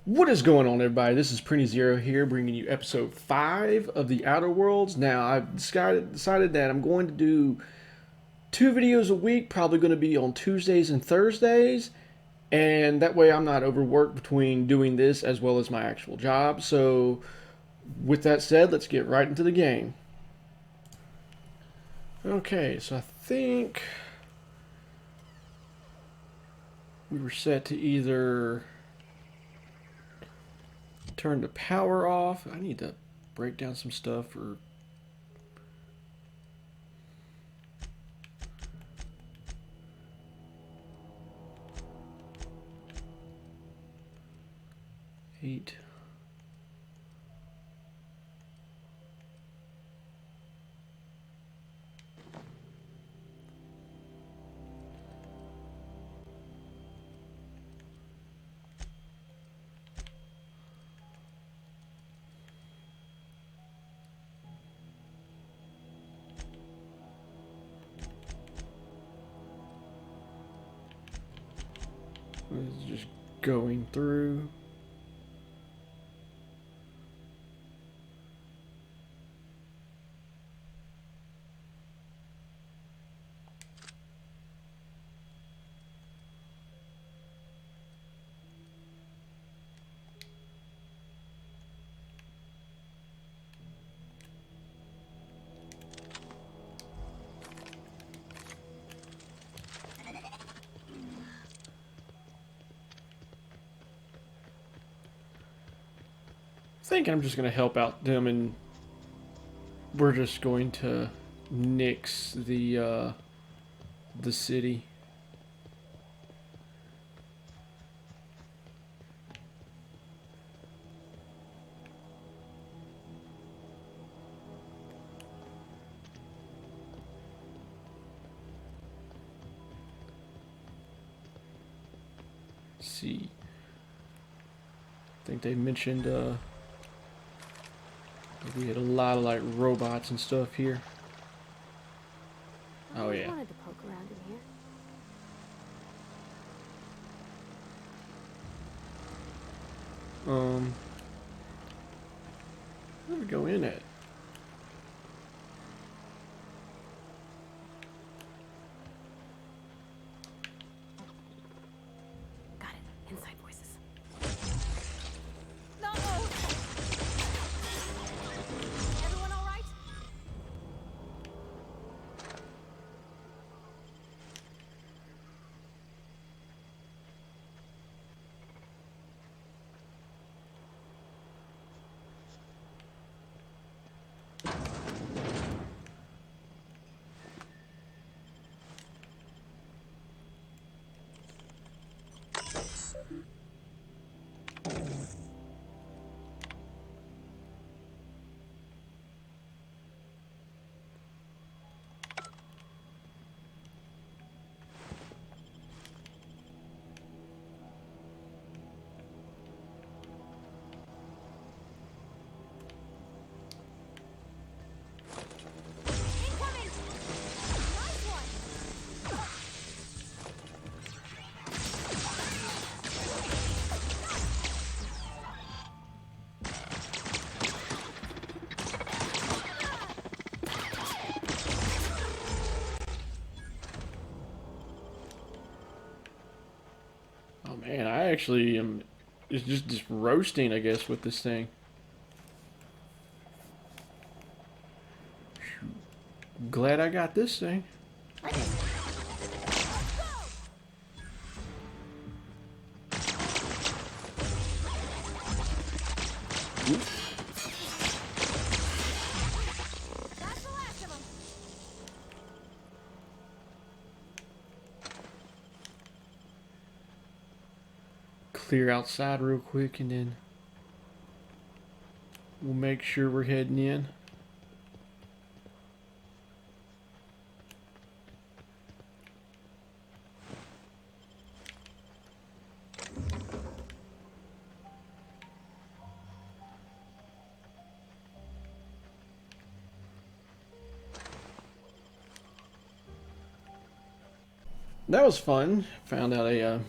What is going on, everybody? This is Printy Zero here, bringing you episode 5 of the Outer Worlds. Now, I've decided that I'm going to do 2 videos a week, probably going to be on Tuesdays and Thursdays, and that way I'm not overworked between doing this as well as my actual job. So, with that said, let's get right into the game. Okay, so I think we were set to either turn the power off. I need to break down some stuff or eight. It's just going through. Thinking I'm just going to help out them, and we're just going to nix the city. Let's see. I think they mentioned we had a lot of like robots and stuff here. Oh yeah. I wanted to poke around in here. Where do we go in at? Got it. Inside voices. No! Everyone all right? Incoming! Nice one! Oh man, I actually am. It's just roasting, I guess, with this thing. Glad I got this thing. That's the last of them! Clear outside real quick, and then we'll make sure we're heading in. That was fun. Found out a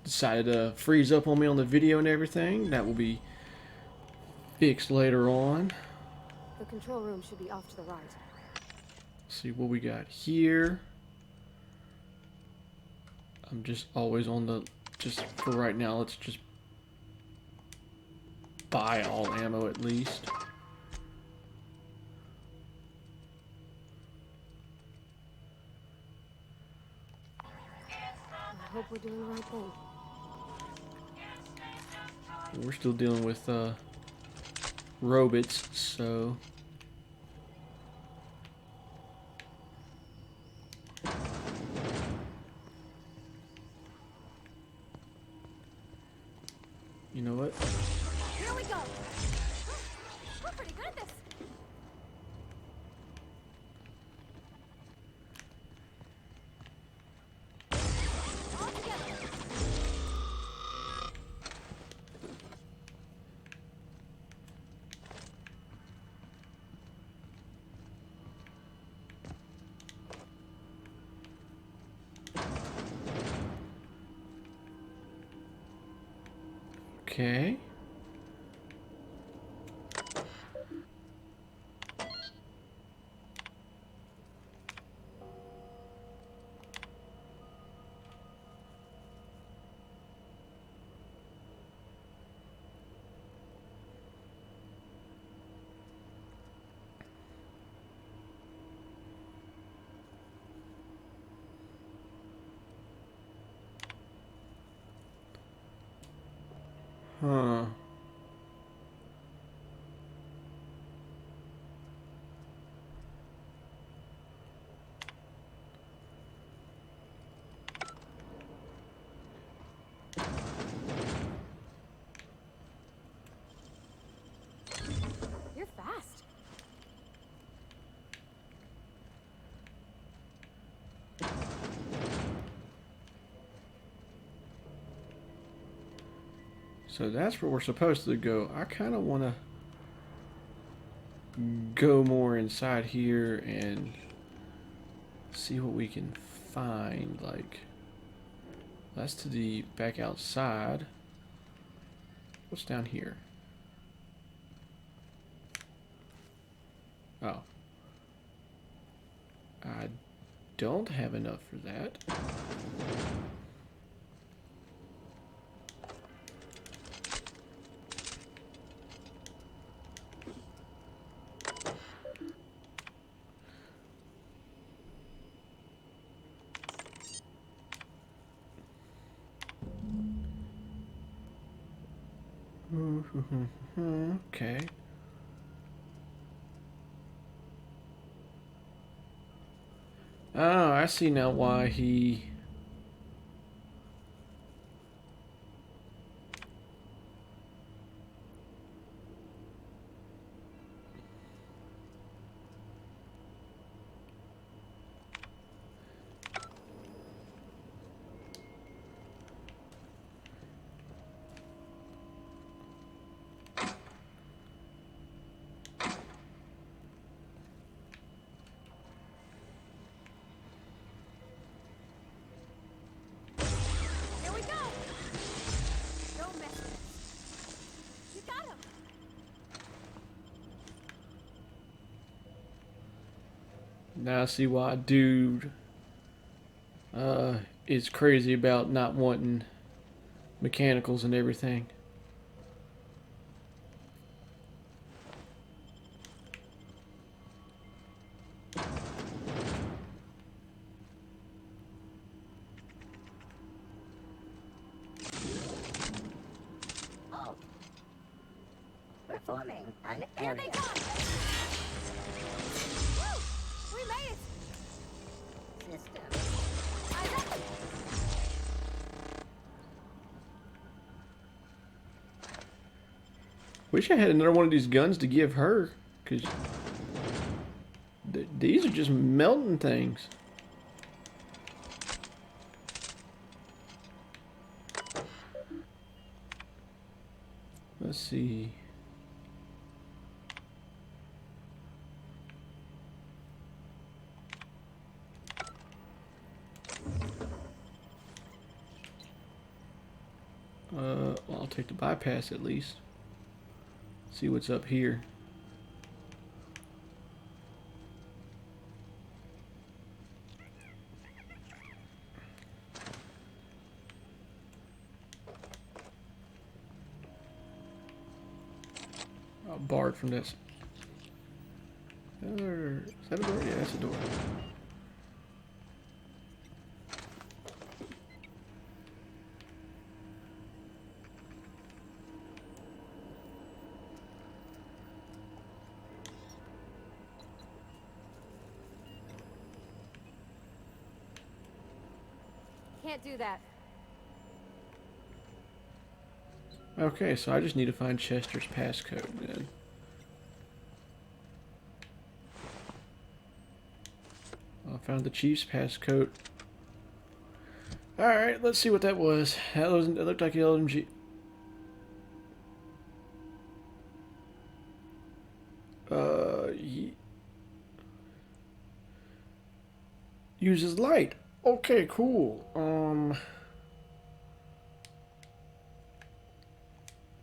decided to freeze up on me on the video and everything. That will be fixed later on. The control room should be off to the right. Let's see what we got here. I'm just always on the, just for right now, let's just buy all ammo at least. I hope we're doing the right thing. We're still dealing with robots, so you know what? Here we go. We're pretty good at this. All together. Okay. Huh. You're fast. So that's where we're supposed to go. I kind of want to go more inside here and see what we can find. Like, that's to the back outside. What's down here? Oh. I don't have enough for that. Okay. Oh, I see now why he... Here we go. Don't mess with us. You got him. Now I see why dude is crazy about not wanting mechanicals and everything. Oh. Performing an Here area. they come. Woo! We made it. System. Eyes up. Wish I had another one of these guns to give her, because these are just melting things. Let's see. take the bypass at least. See what's up here. Oh, barred from this. Is that a door? Yeah, that's a door. Can't do that. Okay, so I just need to find Chester's passcode then. I found the Chief's passcode. Alright, let's see what that was. That looked like an LMG. Uses light. Okay, cool.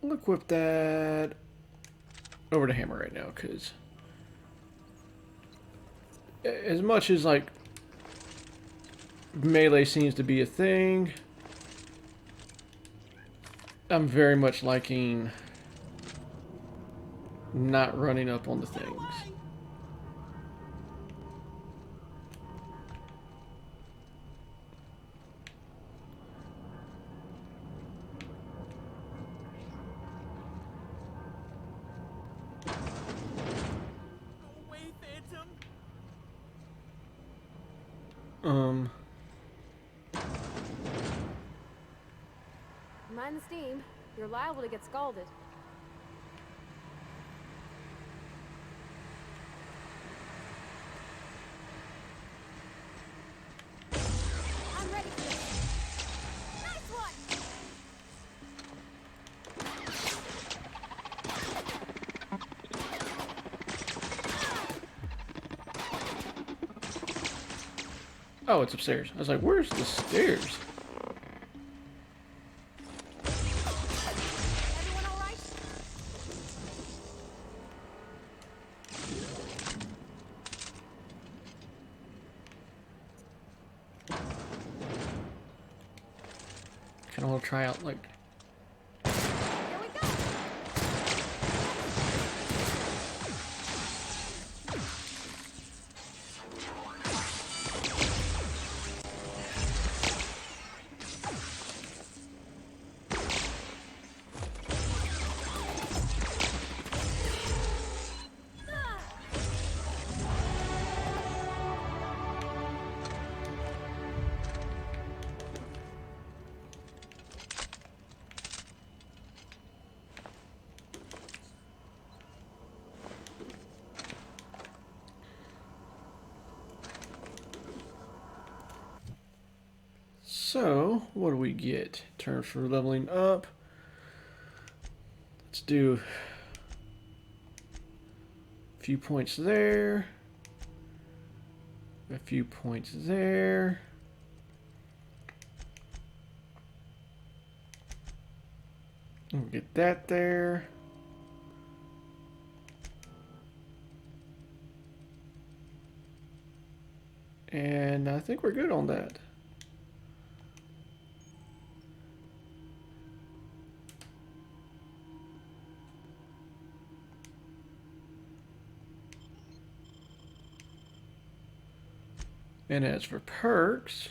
I'll equip that over to hammer right now, because as much as like melee seems to be a thing, I'm very much liking not running up on the things. Mind the steam. You're liable to get scalded. I'm ready for this. Nice one! Oh, it's upstairs. I was like, where's the stairs? Everyone all right? Kind of want to try out like. Here we go! So, what do we get in terms for leveling up? Let's do a few points there, a few points there. We'll get that there. And I think we're good on that. And as for perks,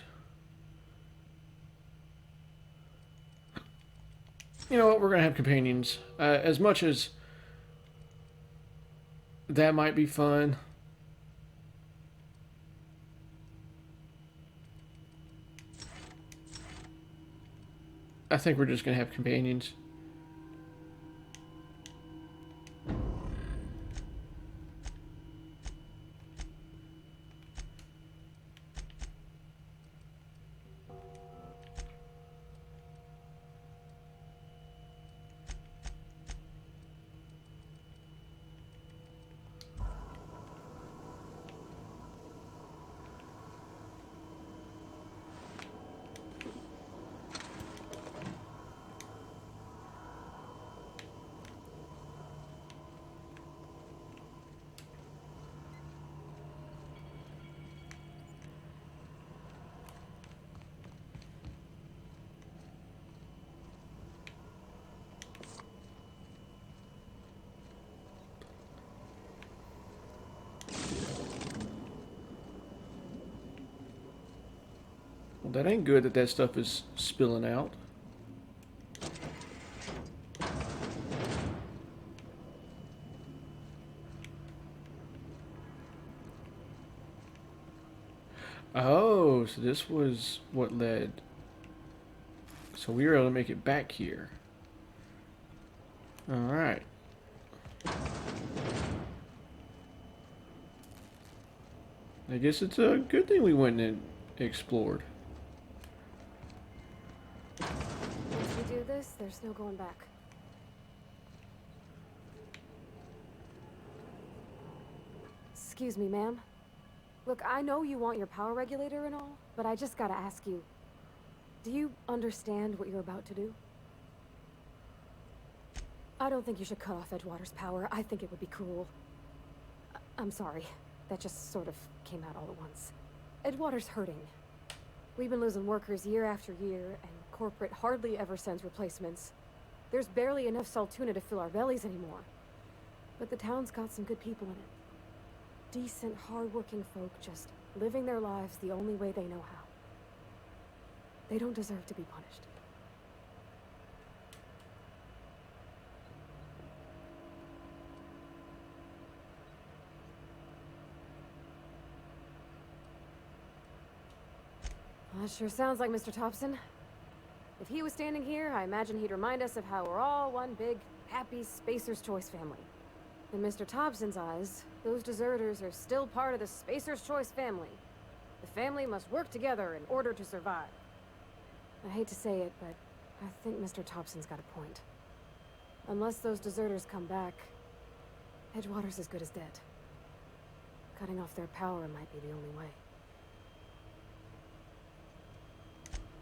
you know what, we're going to have companions. As much as that might be fun, I think we're just going to have companions. Well, that ain't good that that stuff is spilling out. Oh, so this was what led. So we were able to make it back here. Alright. I guess it's a good thing we went and explored. Once we do this, there's no going back. Excuse me, ma'am. Look, I know you want your power regulator and all, but I just gotta ask you. Do you understand what you're about to do? I don't think you should cut off Edgewater's power. I think it would be cruel. I'm sorry. That just sort of came out all at once. Edgewater's hurting. We've been losing workers year after year, and corporate hardly ever sends replacements. There's barely enough Saltuna to fill our bellies anymore. But the town's got some good people in it. Decent, hard-working folk just living their lives the only way they know how. They don't deserve to be punished. Well, that sure sounds like Mr. Thompson. If he was standing here, I imagine he'd remind us of how we're all one big, happy Spacer's Choice family. In Mr. Thompson's eyes, those deserters are still part of the Spacer's Choice family. The family must work together in order to survive. I hate to say it, but I think Mr. Thompson's got a point. Unless those deserters come back, Edgewater's as good as dead. Cutting off their power might be the only way.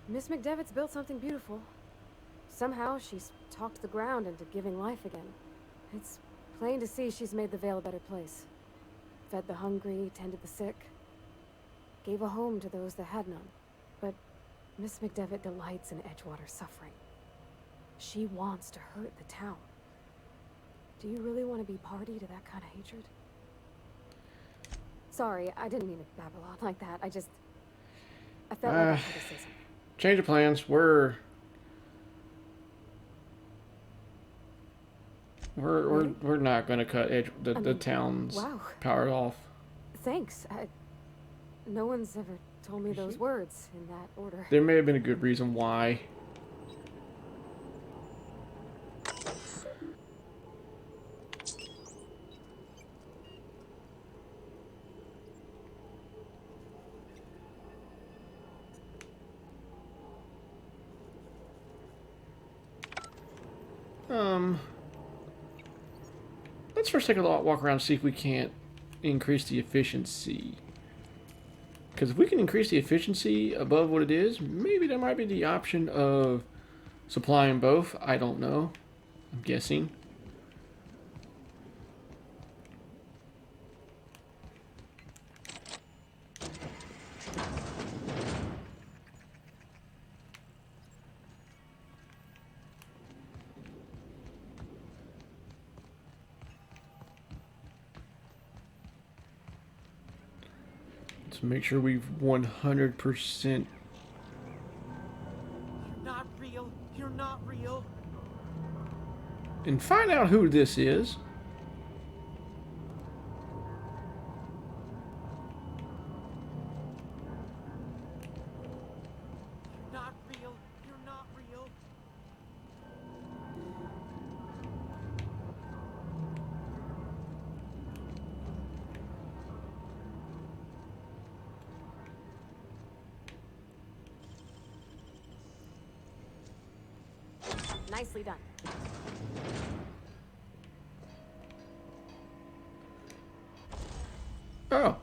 Miss McDevitt's built something beautiful. Somehow she's talked the ground into giving life again. It's plain to see she's made the Vale a better place. Fed the hungry, tended the sick. Gave a home to those that had none. But Miss McDevitt delights in Edgewater's suffering. She wants to hurt the town. Do you really want to be party to that kind of hatred? Sorry, I didn't mean to babble on like that. I felt like I had to say something. Change of plans. We're not going to cut the town's wow. power off. Thanks. No one's ever told me those words in that order. There may have been a good reason why. Let's first take a walk around and see if we can't increase the efficiency. Because if we can increase the efficiency above what it is, maybe there might be the option of supplying both. I don't know. I'm guessing. Let's make sure we've 100%. You're not real. You're not real. And find out who this is. You're not real. You're not real. Nicely done. Oh.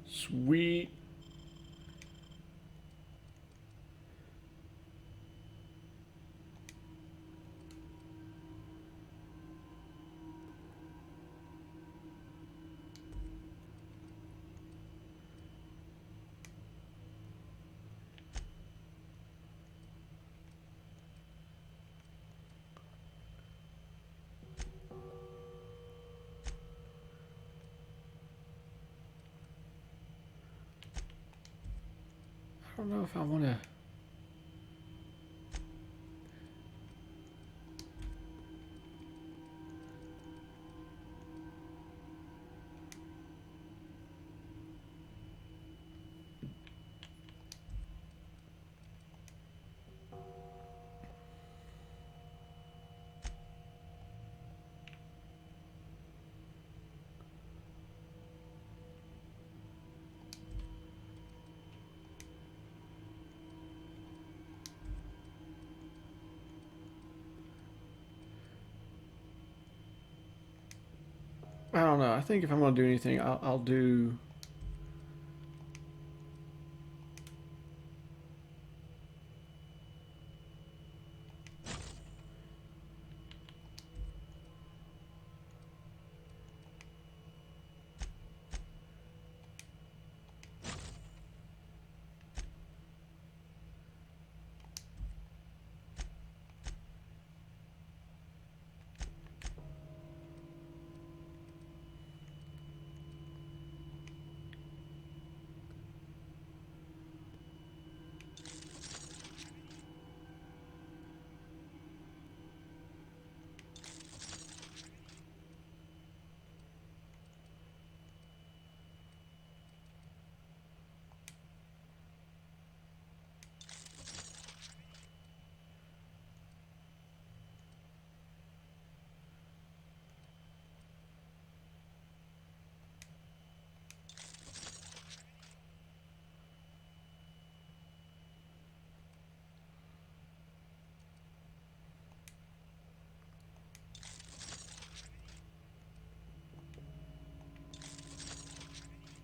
Sweet. don't know if I want to. I don't know. I think if I'm going to do anything, I'll do.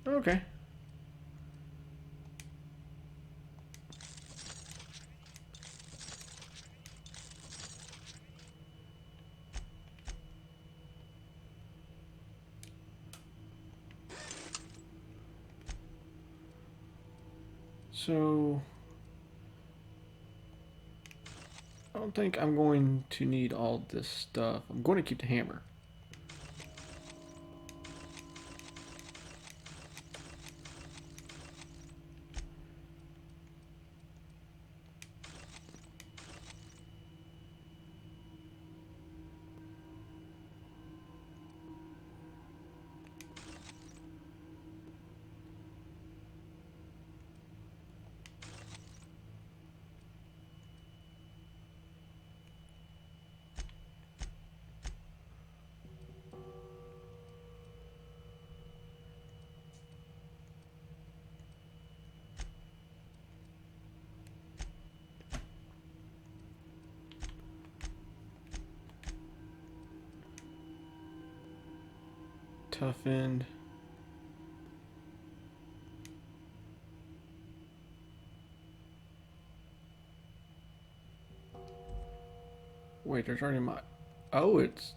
Okay. So I don't think I'm going to need all this stuff. I'm going to keep the hammer. Toughened. Wait, there's already my. Oh, it's.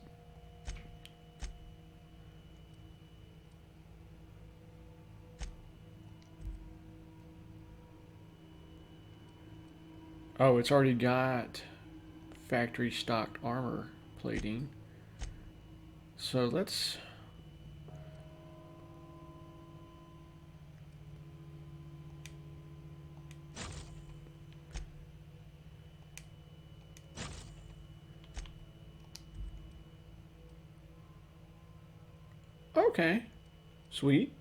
Oh, it's already got factory stocked armor plating. So let's. Okay. Sweet.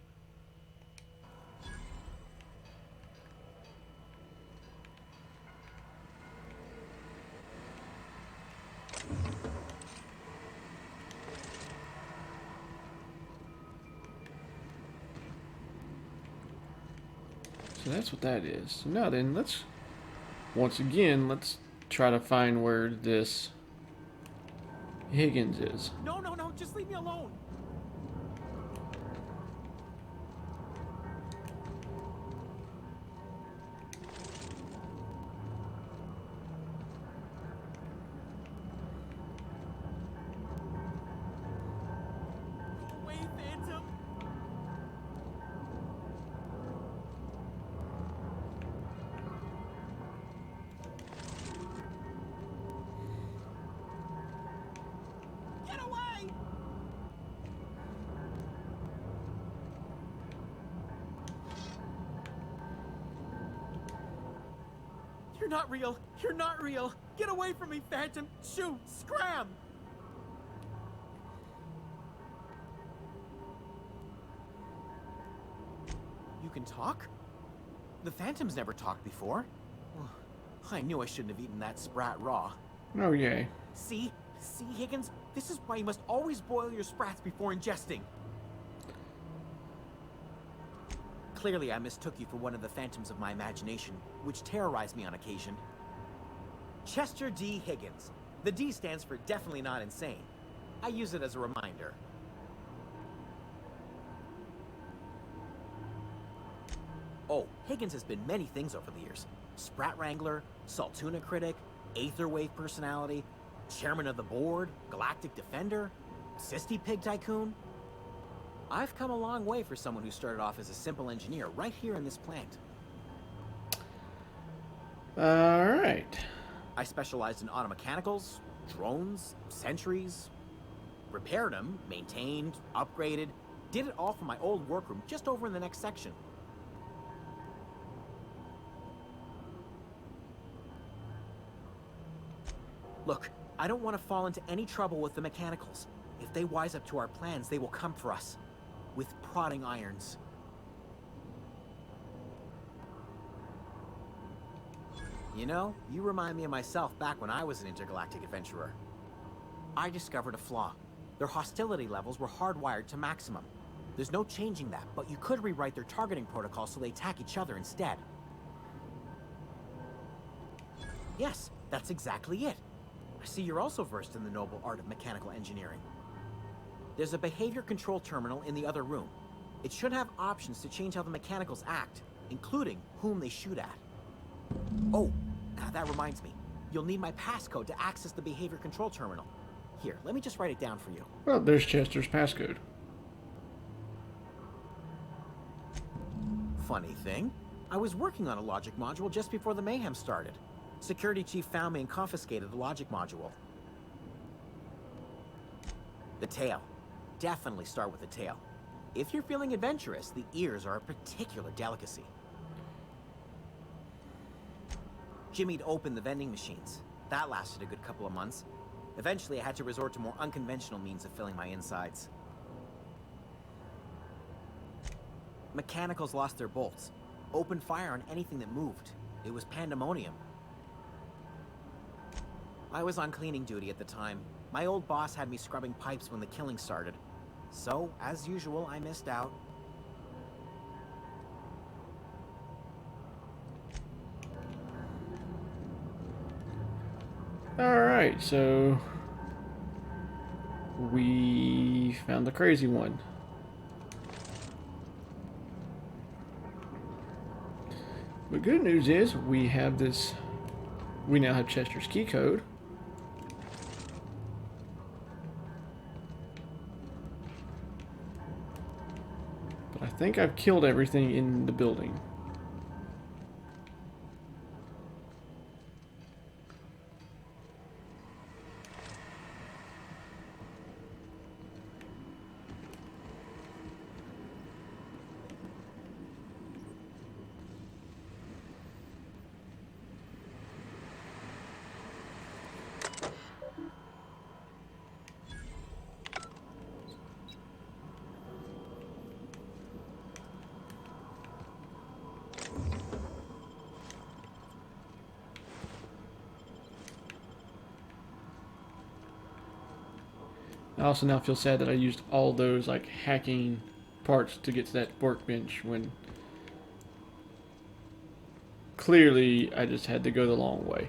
So that's what that is. So now then, once again, let's try to find where this Higgins is. No, no, no, just leave me alone. Go away, Phantom. Get away! not real! You're not real! Get away from me, Phantom! Shoot! Scram! You can talk? The Phantom's never talked before. I knew I shouldn't have eaten that sprat raw. Oh, yay. See? See, Higgins? This is why you must always boil your sprats before ingesting. Clearly, I mistook you for one of the phantoms of my imagination, which terrorized me on occasion. Chester D. Higgins. The D stands for definitely not insane. I use it as a reminder. Oh, Higgins has been many things over the years. Sprat Wrangler, Saltuna Critic, Aetherwave Personality, Chairman of the Board, Galactic Defender, Sisty Pig Tycoon. I've come a long way for someone who started off as a simple engineer right here in this plant. Alright. I specialized in automechanicals, drones, sentries, repaired them, maintained, upgraded, did it all from my old workroom just over in the next section. Look, I don't want to fall into any trouble with the mechanicals. If they wise up to our plans, they will come for us. With prodding irons. You know, you remind me of myself back when I was an intergalactic adventurer. I discovered a flaw. Their hostility levels were hardwired to maximum. There's no changing that, but you could rewrite their targeting protocol so they attack each other instead. Yes, that's exactly it. I see you're also versed in the noble art of mechanical engineering. There's a behavior control terminal in the other room. It should have options to change how the mechanicals act, including whom they shoot at. Oh, that reminds me. You'll need my passcode to access the behavior control terminal. Here, let me just write it down for you. Well, there's Chester's passcode. Funny thing, I was working on a logic module just before the mayhem started. Security chief found me and confiscated the logic module. The tail. Definitely start with the tail. If you're feeling adventurous, the ears are a particular delicacy. Jimmy'd opened the vending machines. That lasted a good couple of months. Eventually, I had to resort to more unconventional means of filling my insides. Mechanicals lost their bolts. Opened fire on anything that moved. It was pandemonium. I was on cleaning duty at the time. My old boss had me scrubbing pipes when the killing started. So, as usual, I missed out. Alright, so we found the crazy one. The good news is we now have Chester's key code. But I think I've killed everything in the building. I also now feel sad that I used all those like hacking parts to get to that workbench when clearly I just had to go the long way.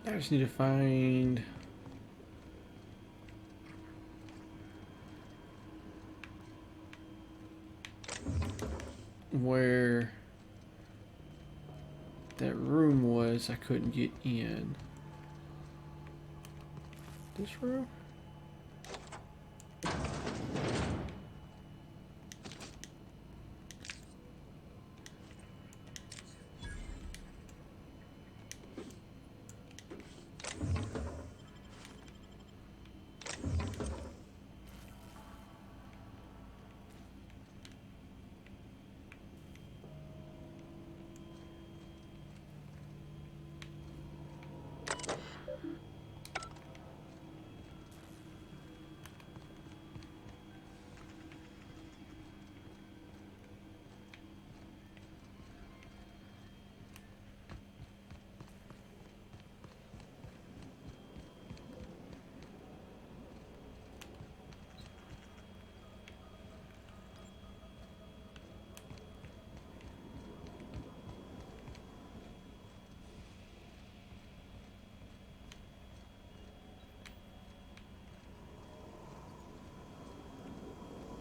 I just need to find where that room was. I couldn't get in. This room?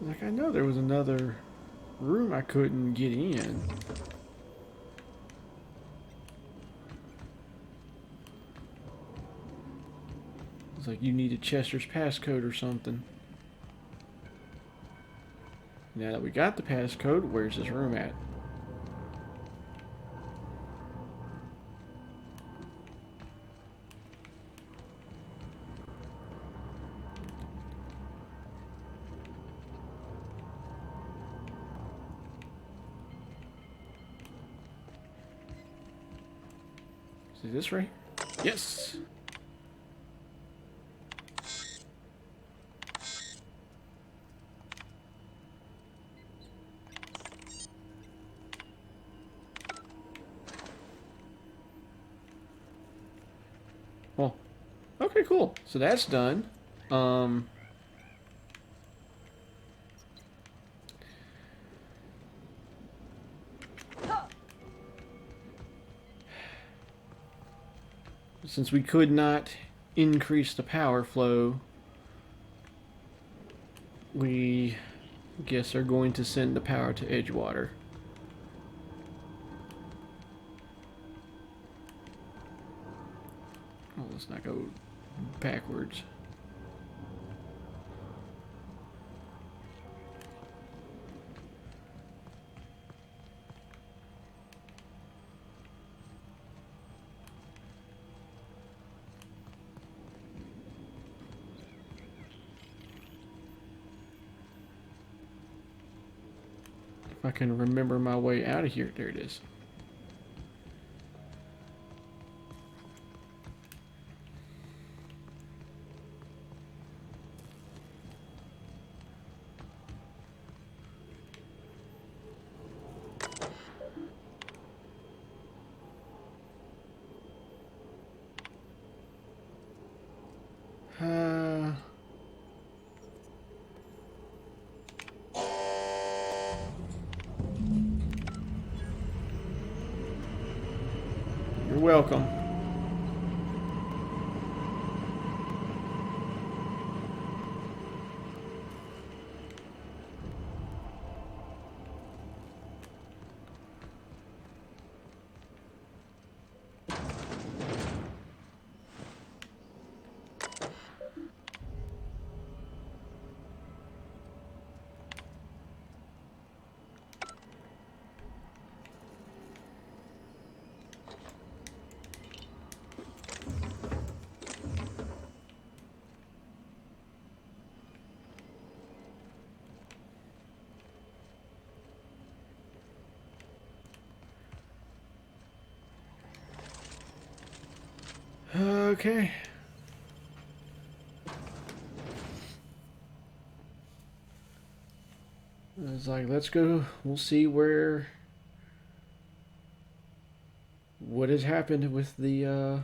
Like, I know there was another room I couldn't get in. It's like you needed Chester's passcode or something. Now that we got the passcode, where's this room at? Is this right? Yes! Well, okay, cool. So that's done. Since we could not increase the power flow, we guess are going to send the power to Edgewater. Oh, let's not go backwards. If I can remember my way out of here. There it is. You're welcome. Okay. It's like, let's go. We'll see what has happened with the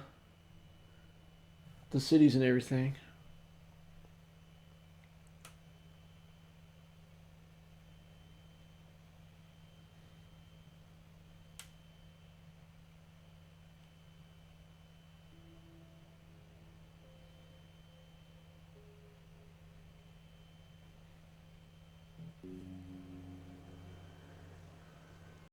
cities and everything.